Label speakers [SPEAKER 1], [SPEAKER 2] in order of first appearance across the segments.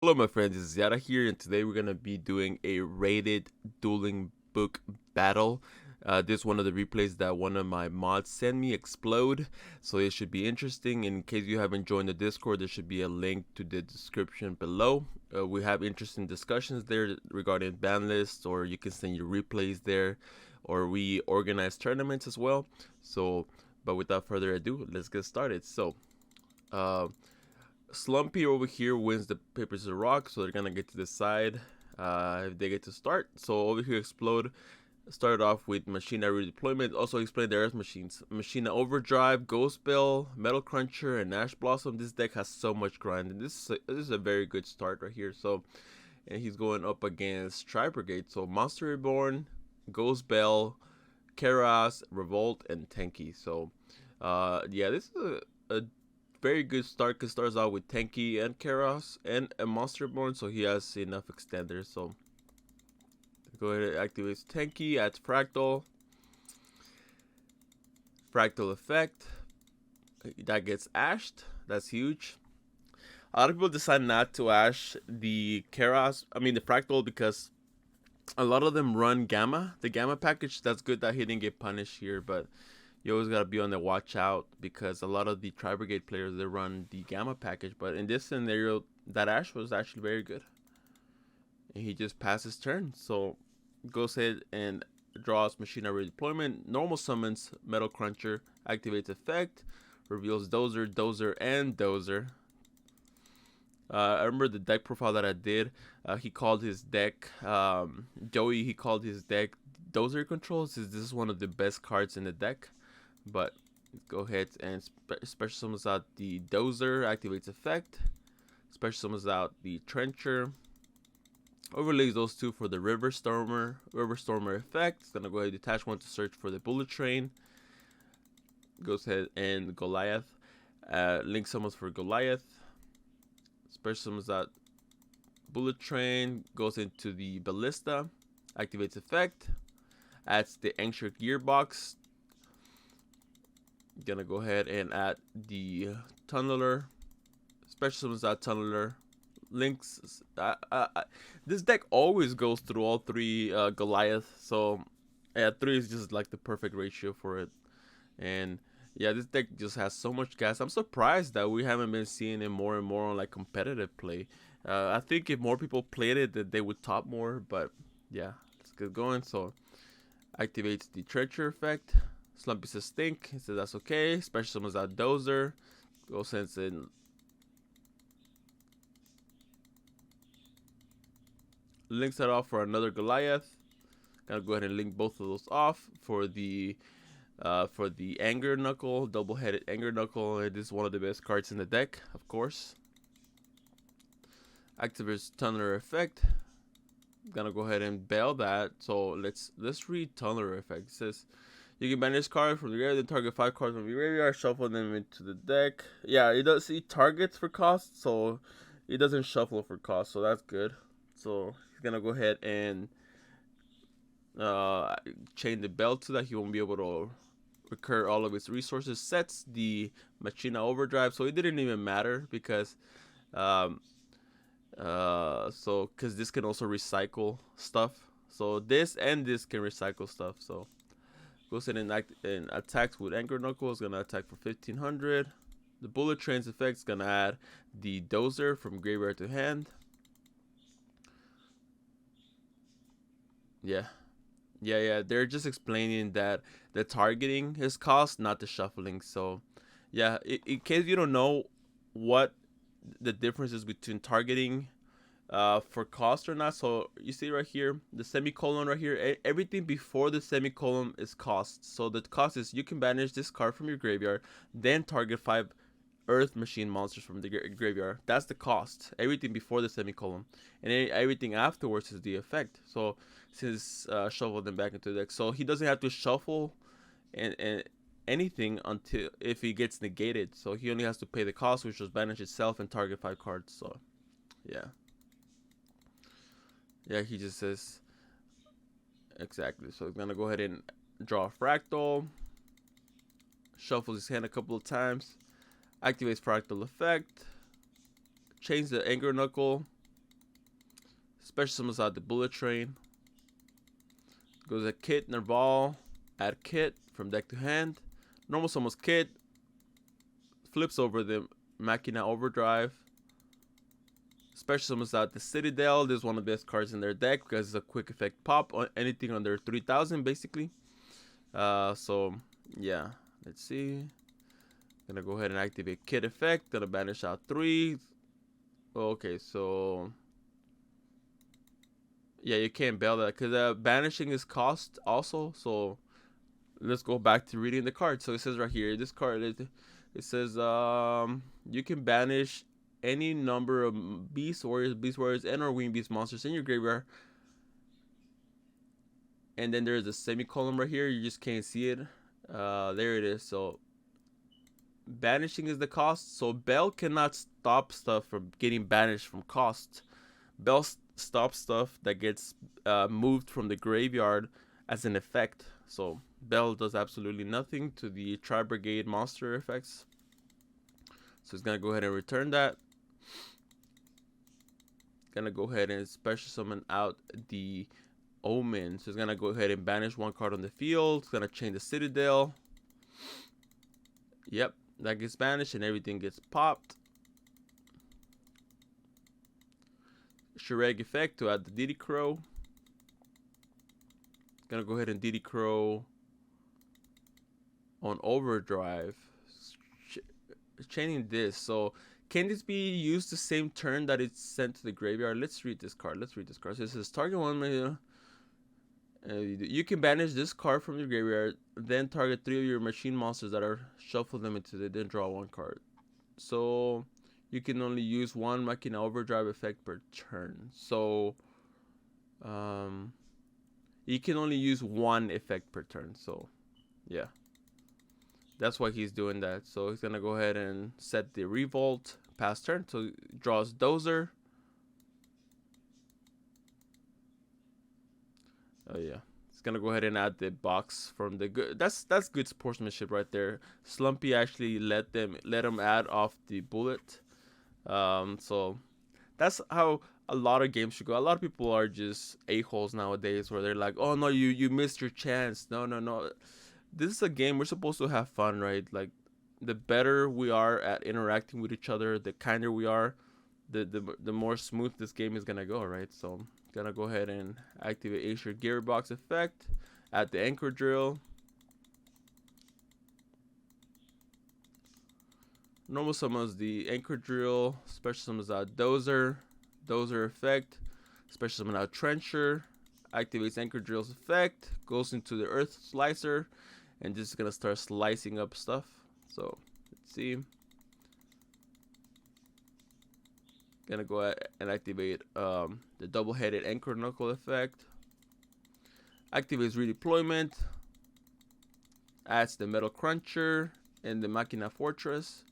[SPEAKER 1] Hello, my friends. It's Yara here, and today we're gonna be doing a rated dueling book battle. This is one of the replays that one of my mods sent me, Explode. So it should be interesting. In case you haven't joined the Discord, there should be a link to the description below. We have interesting discussions there regarding ban lists, or you can send your replays there, or we organize tournaments as well. So, but without further ado, let's get started. So, uh, Slumpy over here wins the papers or rock, so they're gonna get to decide if they get to start. So over here, Explode started off with Machina redeployment. Also explained their Earth machines: Machina Overdrive, Ghost Bell, Metal Cruncher, and Ash Blossom. This deck has so much grind, and this is a very good start right here. So, and he's going up against Tri-Brigade. So Monster Reborn, Ghost Bell, Karas, Revolt, and Tenki. So, yeah, this is a very good start because starts out with Tenki and Karos and a Monster Born, so he has enough extenders. So go ahead and activate Tenki, adds Fractal effect. That gets ashed. That's huge. A lot of people decide not to ash the the Fractal, because a lot of them run Gamma. The Gamma package, that's good that he didn't get punished here, but you always gotta be on the watch out because a lot of the Tri-Brigade players, they run the Gamma package. But in this scenario, that Ash was actually very good, and he just passed his turn. So goes ahead and draws Machina redeployment. Normal summons Metal Cruncher, activates effect, reveals Dozer, and Dozer. I remember the deck profile that I did. He called his deck Joey. He called his deck Dozer Controls. This is one of the best cards in the deck. But go ahead and special summons out the Dozer, activates effect. Special summons out the Trencher. Overlays those two for the River Stormer effect. It's gonna go ahead and detach one to search for the Bullet Train. Goes ahead and Goliath. Link summons for Goliath. Special summons out Bullet Train. Goes into the Ballista. Activates effect. Adds the Ancient Gearbox. Gonna go ahead and add the Tunneler. Special summons out Tunneler. Links. This deck always goes through all three Goliath. So yeah, 3 is just like the perfect ratio for it. And yeah, this deck just has so much gas. I'm surprised that we haven't been seeing it more and more on like competitive play. I think if more people played it, that they would top more. But yeah, let's get going. So activates the Treacher effect. Slumpy says stink. He says that's okay. Special summons out Dozer. Go sense in. Links that off for another Goliath. Gonna go ahead and link both of those off for the Anger Knuckle, double-headed Anger Knuckle. It is one of the best cards in the deck, of course. Activates Tunneler effect. Gonna go ahead and bail that. So let's read Tunneler effect. It says you can banish card from the graveyard, then target 5 cards from your graveyard, shuffle them into the deck. Yeah, it does see targets for cost, so it doesn't shuffle for cost, so that's good. So he's gonna go ahead and chain the belt so that he won't be able to recur all of his resources. Sets the Machina Overdrive, so it didn't even matter because because this can also recycle stuff. So this and this can recycle stuff. So goes in and attacks with Anger Knuckle. Is gonna attack for 1500. The Bullet Train's effect is gonna add the Dozer from graveyard to hand. Yeah. They're just explaining that the targeting is cost, not the shuffling. So, yeah, in case you don't know what the difference is between targeting for cost or not. So you see right here, the semicolon right here, everything before the semicolon is cost. So the cost is you can banish this card from your graveyard, then target 5 Earth Machine monsters from the graveyard. That's the cost. Everything before the semicolon, and everything afterwards is the effect. So since shuffle them back into the deck, so he doesn't have to shuffle and anything until if he gets negated. So he only has to pay the cost, which was banish itself and target 5 cards. So yeah, he just says exactly. So he's gonna go ahead and draw a Fractal, shuffles his hand a couple of times, activates Fractal effect, change the Anger Knuckle, Special summons out the Bullet Train. Goes a Kit, Nerval, add Kit from deck to hand. Normal summons Kit, flips over the Machina Overdrive. Special summons out the Citadel. This is one of the best cards in their deck because it's a quick effect pop on anything under 3,000 basically. So yeah, let's see. Gonna go ahead and activate Kit effect. Gonna banish out 3. Okay, so yeah, you can't bail that because banishing is cost also. So let's go back to reading the card. So it says right here, this card it says you can banish any number of beast warriors, and or winged beast monsters in your graveyard. And then there's a semicolon right here. You just can't see it. There it is. So banishing is the cost. So Bell cannot stop stuff from getting banished from cost. Bell stops stuff that gets moved from the graveyard as an effect. So Bell does absolutely nothing to the Tri-Brigade monster effects. So it's gonna go ahead and return that. Gonna go ahead and special summon out the Omen. So it's gonna go ahead and banish 1 card on the field. It's gonna chain the Citadel. Yep, that gets banished and everything gets popped. Shireg effect to add the Diddy Crow. Gonna go ahead and Diddy Crow on Overdrive. Chaining this. So can this be used the same turn that it's sent to the graveyard? Let's read this card. So it says target one. You can banish this card from your graveyard, then target 3 of your machine monsters that are shuffle them into the then draw 1 card. So you can only use 1 Machina Overdrive effect per turn. So you can only use 1 effect per turn. So yeah, that's why he's doing that. So he's gonna go ahead and set the Revolt past turn. So he draws Dozer. Oh yeah, it's gonna go ahead and add the box from the good. That's good sportsmanship right there. Slumpy actually let him add off the bullet. So that's how a lot of games should go. A lot of people are just a-holes nowadays, where they're like, "Oh no, you missed your chance." No. This is a game we're supposed to have fun, right? Like, the better we are at interacting with each other, the kinder we are, the more smooth this game is gonna go, right? So gonna go ahead and activate Acer Gearbox effect, add the Anchor Drill. Normal summons the Anchor Drill, special summons out Dozer effect, special summon out Trencher, activates Anchor Drill's effect, goes into the Earth Slicer, and this is gonna start slicing up stuff. So let's see. Gonna go ahead and activate the double-headed Anchor Knuckle effect. Activates redeployment. Adds the Metal Cruncher and the Machina Fortress.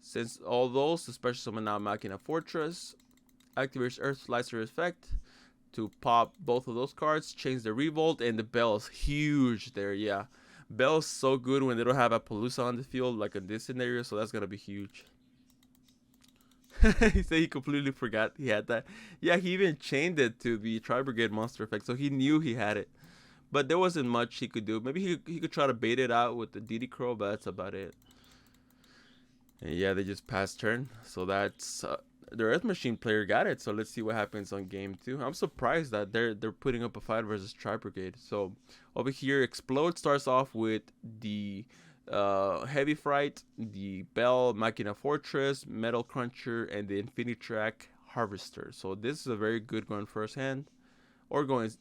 [SPEAKER 1] Since all those, the special summon out Machina Fortress. Activates Earth Slicer effect to pop both of those cards. Change the Revolt, and the Bell is huge there. Yeah, Bell's so good when they don't have a Palooza on the field like in this scenario, so that's gonna be huge. He said he completely forgot he had that. Yeah, he even chained it to the Tri-Brigade monster effect, so he knew he had it. But there wasn't much he could do. Maybe he could try to bait it out with the Diddy Crow, but that's about it. And yeah, they just passed turn. So that's the Earth Machine player got it. So let's see what happens on game 2. I'm surprised that they're putting up a fight versus Tri-Brigade. So over here, Explode starts off with the Heavy Fright, the Bell, Machina Fortress, Metal Cruncher, and the Infinitrack Harvester. So this is a very good going first hand, or going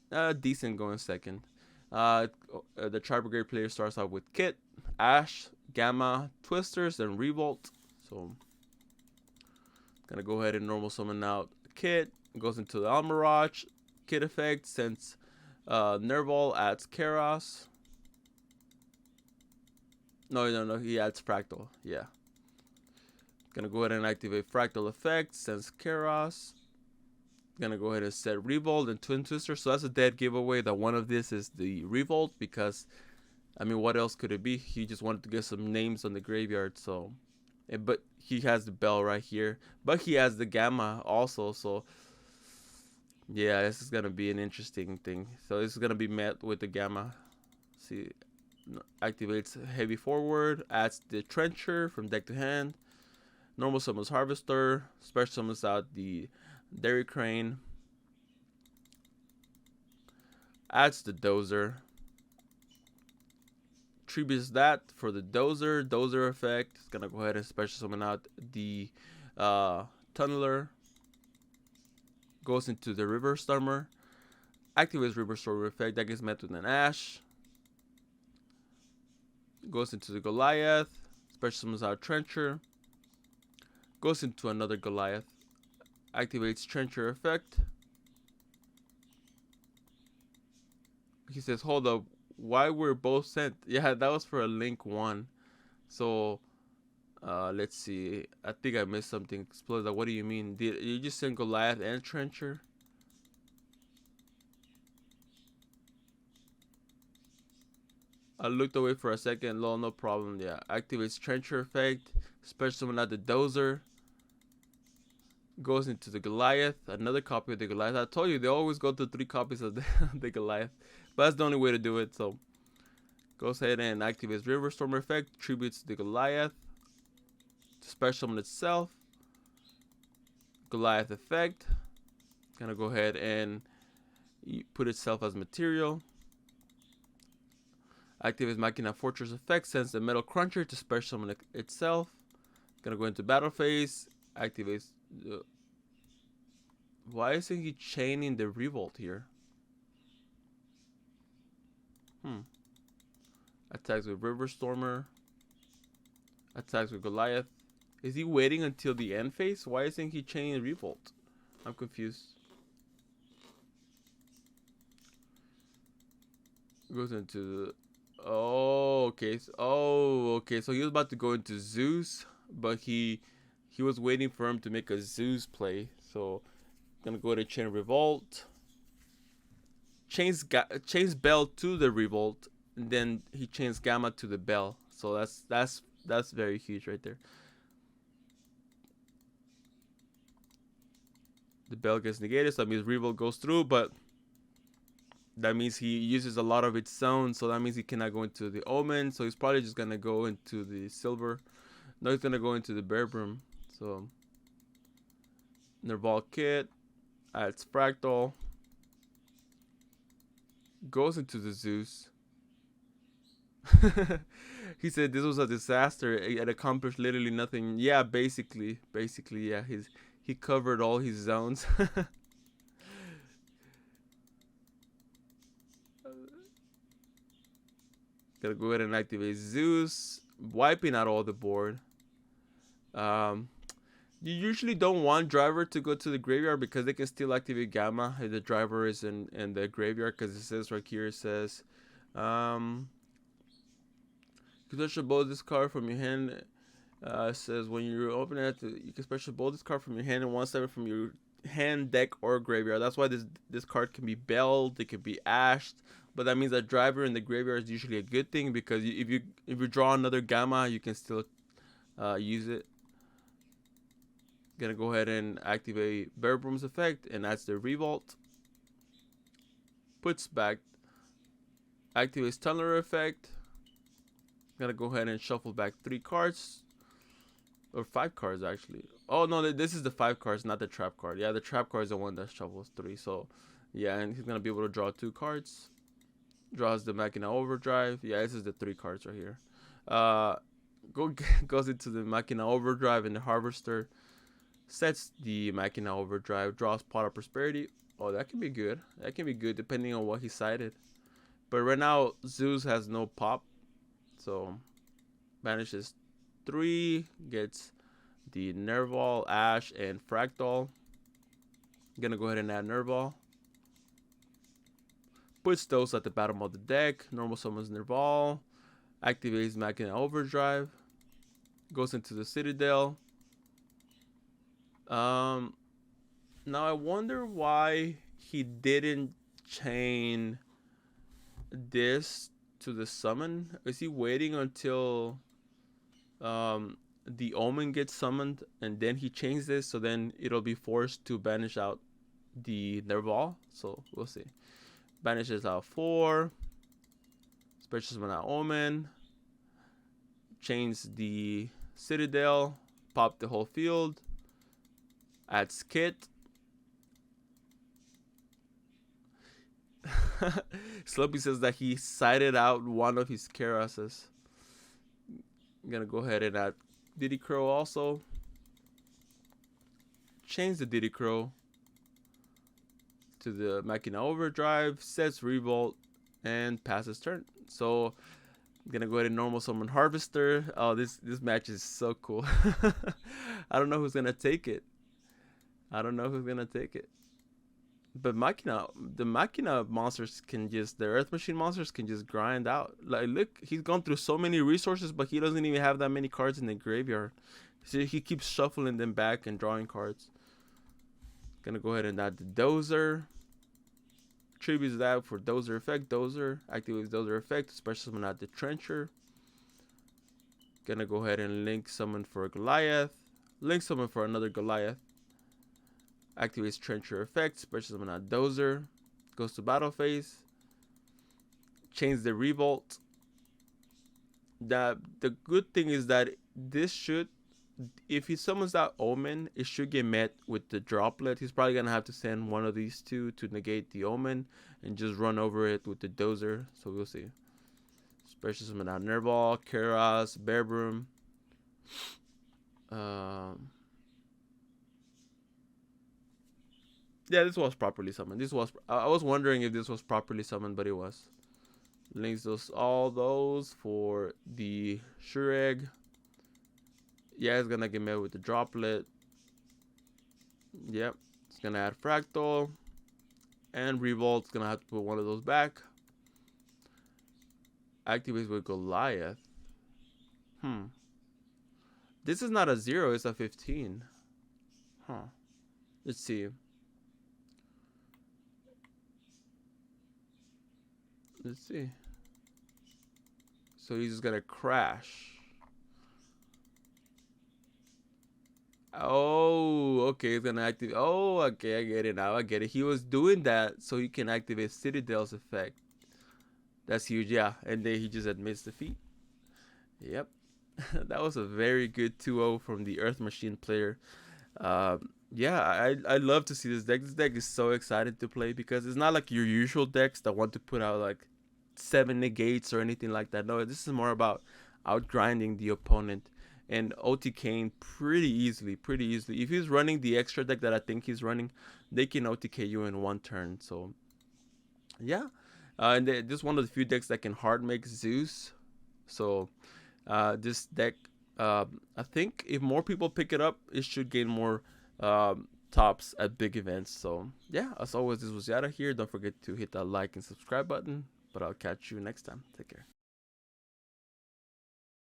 [SPEAKER 1] decent going second. The Tri-Brigade player starts off with Kit, Ash, Gamma, Twisters, and Revolt. So gonna go ahead and normal summon out Kit. Goes into the Almirage. Kit effect, since Nerval adds Keras. No, he adds Fractal. Yeah. Gonna go ahead and activate Fractal effect, since Keras. Gonna go ahead and set Revolt and Twin Twister. So that's a dead giveaway that one of this is the Revolt, because I mean, what else could it be? He just wanted to get some names on the graveyard. So but he has the Bell right here, but he has the Gamma also. So Yeah, this is gonna be an interesting thing. So this is gonna be met with the gamma. See, activates heavy forward, adds the trencher from deck to hand. Normal summons harvester, special summons out the dairy crane, adds the dozer. Tributes that for the dozer effect. It's gonna go ahead and special summon out the uh, tunneler. Goes into the river stormer. Activates river stormer effect. That gets met with an ash. Goes into the Goliath. Special summons out trencher. Goes into another Goliath. Activates trencher effect. He says, hold up, why were both sent? Yeah, that was for a link 1. So let's see. I think I missed something. Exploder, what do you mean? Did you just send Goliath and trencher? I looked away for a second. Lol, no problem. Yeah, activates trencher effect. Special summon out the dozer. Goes into the Goliath. Another copy of the Goliath. I told you they always go to 3 copies of the Goliath, but that's the only way to do it. So goes ahead and activates river stormer effect. Tributes the Goliath. Special summon itself. Goliath effect. Gonna go ahead and put itself as material. Activates Machina Fortress effect. Sends the Metal Cruncher to special summon itself. Gonna go into battle phase. Activates. Why isn't he chaining the Revolt here? Attacks with River Stormer. Attacks with Goliath. Is he waiting until the end phase? Why isn't he chaining Revolt? I'm confused. Goes into. Oh, okay. So he was about to go into Zeus, but he was waiting for him to make a Zeus play. So gonna go to chain Revolt. Chains Bell to the Revolt, and then he chains Gamma to the Bell. So that's very huge right there. The Bell gets negated, so that means Revolt goes through, but that means he uses a lot of its zone, so that means he cannot go into the Omen, so he's probably just gonna go into the Silver. No, he's gonna go into the Bear Broom. So Nerval Kit, adds Fractal, goes into the Zeus. He said this was a disaster. It accomplished literally nothing. Yeah, basically, yeah. He covered all his zones. Gotta go ahead and activate Zeus, wiping out all the board. You usually don't want driver to go to the graveyard because they can still activate Gamma if the driver is in the graveyard, because it says right here, it says you can special bolt this card from your hand. It says when you open it, you can special bolt this card from your hand and 1/7 from your hand, deck, or graveyard. That's why this card can be belled, it can be ashed, but that means that driver in the graveyard is usually a good thing, because if you draw another Gamma, you can still use it. Gonna go ahead and activate Bear Broom's effect, and that's the Revolt. Puts back, activates Tunneler effect. Gonna go ahead and shuffle back 3 cards, or 5 cards actually. Oh no, this is the 5 cards, not the trap card. Yeah, the trap card is the one that shuffles 3. So yeah, and he's gonna be able to draw 2 cards. Draws the Machina Overdrive. Yeah, this is the 3 cards right here. Goes into the Machina Overdrive, and the Harvester sets the Machina Overdrive. Draws Pot of Prosperity. Oh, that can be good. That can be good depending on what he sided. But right now Zeus has no pop, so banishes 3, gets the Nerval, Ash, and Fractal. Gonna go ahead and add Nerval. Puts those at the bottom of the deck. Normal summons Nerval. Activates Machina Overdrive. Goes into the Citadel. Now I wonder why he didn't chain this to the summon. Is he waiting until the Omen gets summoned and then he chains this, so then it'll be forced to banish out the Nerval, so we'll see. Banishes out 4. Special summon out Omen. Change the Citadel. Pop the whole field. Adds Kit. Sloppy says that he sighted out one of his Keras's. I'm gonna go ahead and add Diddy Crow also. Change the Diddy Crow to the Machina Overdrive, sets Revolt, and passes turn. So I'm gonna go ahead and normal summon Harvester. Oh, this match is so cool. I don't know who's gonna take it. I don't know who's gonna take it. But the Machina monsters can just, the Earth Machine monsters can just grind out. Like, look, he's gone through so many resources, but he doesn't even have that many cards in the graveyard. So he keeps shuffling them back and drawing cards. Gonna go ahead and add the Dozer. Tributes that for Dozer effect. Dozer activates Dozer effect. Special summon out the Trencher. Gonna go ahead and link summon for Goliath. Link summon for another Goliath. Activates Trencher effect. Special summon out Dozer. Goes to battle phase. Change the Revolt. The good thing is that this should, if he summons that Omen, it should get met with the Droplet. He's probably gonna have to send one of these two to negate the Omen and just run over it with the Dozer. So we'll see. Special summon out Nerval, Keras, Bear Broom. Yeah, this was properly summoned. I was wondering if this was properly summoned, but it was. Links all those for the Shureg. Yeah, it's gonna get met with the Droplet. Yep, it's gonna add Fractal. And Revolt's gonna have to put one of those back. Activates with Goliath. This is not a 0, it's a 15. Let's see. So he's just gonna crash. Oh, okay, he's gonna activate. Oh, okay, I get it now. I get it. He was doing that so he can activate Citadel's effect. That's huge, yeah. And then he just admits defeat. Yep. That was a very good 2-0 from the Earth Machine player. Yeah, I love to see this deck. This deck is so exciting to play because it's not like your usual decks that want to put out like 7 negates or anything like that. No, this is more about outgrinding the opponent and OTKing pretty easily. If he's running the extra deck that I think he's running, they can OTK you in 1 turn. So yeah, and this is one of the few decks that can hard make Zeus. So this deck, I think if more people pick it up, it should gain more tops at big events. So yeah, as always, this was Yada here. Don't forget to hit that like and subscribe button, but I'll catch you next time. Take care.